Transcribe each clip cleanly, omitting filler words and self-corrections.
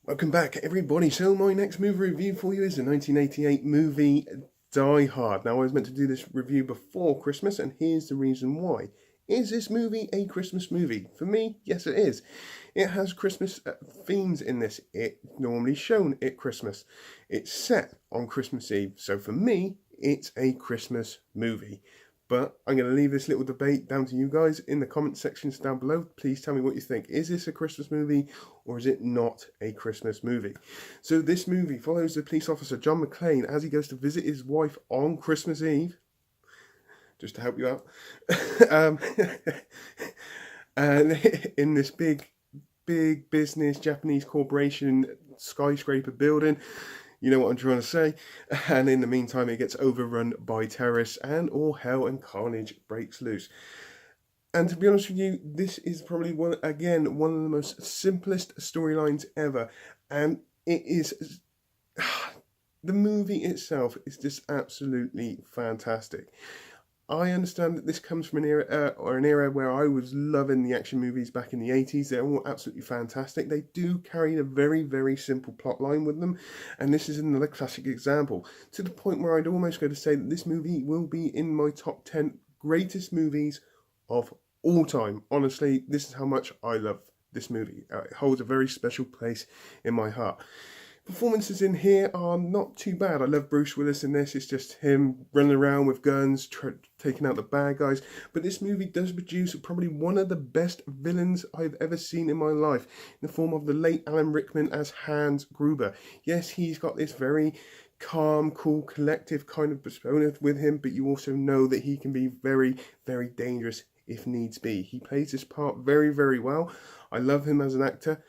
Welcome back, everybody. So my next movie review for you is the 1988 movie Die Hard. Now, I was meant to do this review before Christmas, and here's the reason why. Is this movie a Christmas movie? For me, yes it is. It has Christmas themes in this. It's normally shown at Christmas. It's set on Christmas Eve. So for me, it's a Christmas movie. But I'm going to leave this little debate down to you guys in the comment sections down below. Please tell me what you think. Is this a Christmas movie or is it not a Christmas movie? So this movie follows the police officer John McClane as he goes to visit his wife on Christmas Eve. Just to help you out. And in this big business Japanese corporation skyscraper building. You know what I'm trying to say. And in the meantime, it gets overrun by terrorists and all hell and carnage breaks loose. And to be honest with you, this is probably one of the most simplest storylines ever. And it is the movie itself is just absolutely fantastic. I understand that this comes from an era where I was loving the action movies back in the 80s. They're all absolutely fantastic. They do carry a very, very simple plot line with them. And this is another classic example. To the point where I'd almost go to say that this movie will be in my top 10 greatest movies of all time. Honestly, this is how much I love this movie. It holds a very special place in my heart. Performances in here are not too bad. I love Bruce Willis in this. It's just him running around with guns, taking out the bad guys. But this movie does produce probably one of the best villains I've ever seen in my life, in the form of the late Alan Rickman as Hans Gruber. Yes, he's got this very calm, cool, collective kind of persona with him, but you also know that he can be very, very dangerous if needs be. He plays this part very, very well. I love him as an actor.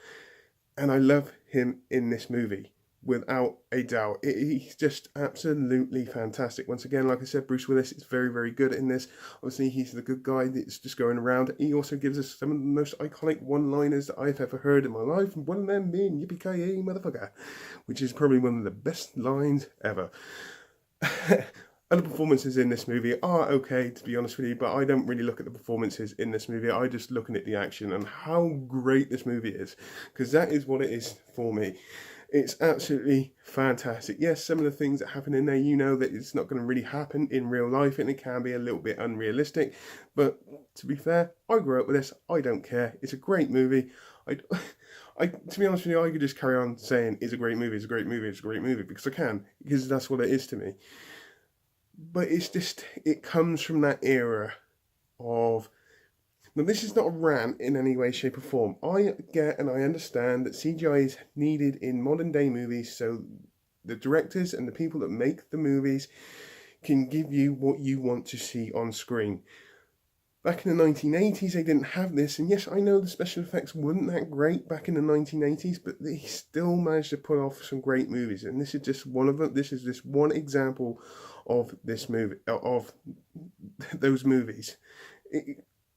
And I love him in this movie, without a doubt. He's just absolutely fantastic. Once again, like I said, Bruce Willis is very, very good in this. Obviously, he's the good guy that's just going around. He also gives us some of the most iconic one-liners that I've ever heard in my life. And one of them being, yippee-ki-yay, motherfucker, which is probably one of the best lines ever. Other performances in this movie are okay, to be honest with you, but I don't really look at the performances in this movie. I just looking at the action and how great this movie is, because that is what it is for me. It's absolutely fantastic. Yes, some of the things that happen in there, you know that it's not going to really happen in real life, and it can be a little bit unrealistic. But to be fair, I grew up with this. I don't care. It's a great movie. To be honest with you, I could just carry on saying it's a great movie, it's a great movie, it's a great movie, because I can, because that's what it is to me. But it's just, it comes from that era of... Now, this is not a rant in any way, shape, or form. I get and I understand that CGI is needed in modern day movies so the directors and the people that make the movies can give you what you want to see on screen. Back in the 1980s, they didn't have this, and yes, I know the special effects weren't that great back in the 1980s, but they still managed to pull off some great movies, and this is just one of them. This is just one example of this movie, of those movies.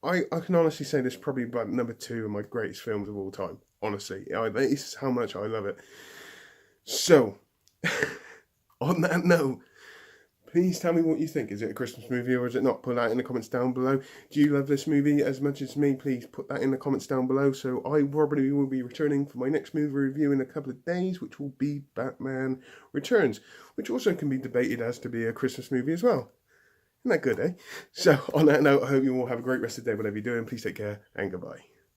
I can honestly say this is probably about number 2 of my greatest films of all time. Honestly, this is how much I love it. So, on that note, please tell me what you think. Is it a Christmas movie or is it not? Put that in the comments down below. Do you love this movie as much as me? Please put that in the comments down below. So I probably will be returning for my next movie review in a couple of days, which will be Batman Returns, which also can be debated as to be a Christmas movie as well. Isn't that good, eh? So on that note, I hope you all have a great rest of the day, whatever you're doing. Please take care and goodbye.